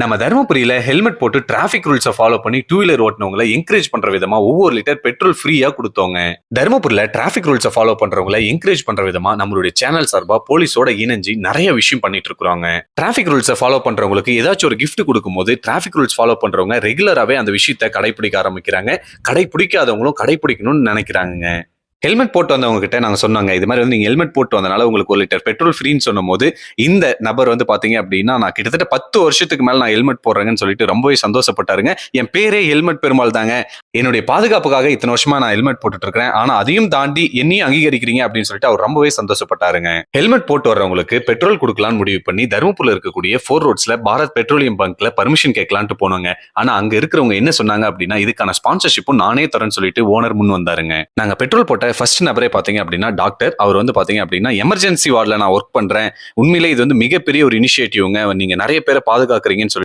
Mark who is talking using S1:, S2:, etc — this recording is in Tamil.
S1: நம்ம தருமபுரியில ஹெல்மெட் போட்டு டிராபிக் ரூல்ஸை ஃபாலோ பண்ணி டூ வீலர் ஓட்டுனவங்களை என்கரேஜ் பண்ற விதமா ஒவ்வொரு லிட்டர் பெட்ரோல் ஃப்ரீயா கொடுத்தோங்க. தருமபுரியில டிராபிக் ரூல்ஸை ஃபாலோ பண்றவங்களை என்கரேஜ் பண்ற விதமா நம்மளுடைய சேனல் சார்பா போலீஸோட இணைஞ்சு நிறைய விஷயம் பண்ணிட்டு இருக்கிறாங்க. டிராபிக் ரூல்ஸை ஃபாலோ பண்றவங்களுக்கு ஏதாச்சும் ஒரு கிஃப்ட் கொடுக்கும்போது டிராபிக் ரூல்ஸ் ஃபாலோ பண்றவங்க ரெகுலராகவே அந்த விஷயத்தை கடைபிடிக்க ஆரம்பிக்கிறாங்க. கடைபிடிக்காதவங்களும் கடைபிடிக்கணும்னு நினைக்கிறாங்க. ஹெல்மெட் போட்டு வந்தவங்க கிட்ட நாங்க சொன்னாங்க, இது மாதிரி நீங்க ஹெல்மெட் போட்டு வந்தனால உங்களுக்கு 1 லிட்டர் பெட்ரோல் ஃப்ரீன்னு சொன்னும் போது இந்த நபர் பாத்தீங்க அப்படின்னா, நான் கிட்டத்தட்ட 10 வருஷத்துக்கு மேல நான் ஹெல்மெட் போடுறேன்னு சொல்லிட்டு ரொம்பவே சந்தோஷப்பட்டாருங்க. என் பேரே ஹெல்மெட் பெருமாள் தாங்க. என்னுடைய பாதுகாப்புக்காக இத்தனை வருஷமா நான் ஹெல்மெட் போட்டுட்டு இருக்கிறேன். ஆனா அதையும் தாண்டி என்னையும் அங்கீகரிக்கிறீங்க அப்படின்னு சொல்லிட்டு அவர் ரொம்பவே சந்தோஷப்பட்டாருங்க. ஹெல்மெட் போட்டு வர்றவங்களுக்கு பெட்ரோல் கொடுக்கலாம்னு முடிவு பண்ணி தருமபுரியில் இருக்கக்கூடிய 4 ரோட்ஸ்ல பாரத் பெட்ரோலியம் பங்க்ல பர்மிஷன் கேட்கலான்ட்டு போனோங்க. ஆனா அங்க இருக்கிறவங்க என்ன சொன்னாங்க அப்படின்னா, இதுக்கான ஸ்பான்சர்ஷிப்பும் நானே தரேன்னு சொல்லிட்டு ஓனர் முன் வந்தாருங்க. நாங்க பெட்ரோல் போட்ட ஃபர்ஸ்ட் நபரே பாத்தீங்க அப்படின்னா டாக்டர். அவர் பாத்தீங்க அப்படின்னா, எமர்ஜென்சி வார்டுல நான் ஒர்க் பண்றேன். உண்மையிலே இது மிகப்பெரிய ஒரு இனிஷியேட்டிவ்ங்க. நீங்க நிறைய பேரை பாதுகாக்கிறீங்கன்னு சொல்லி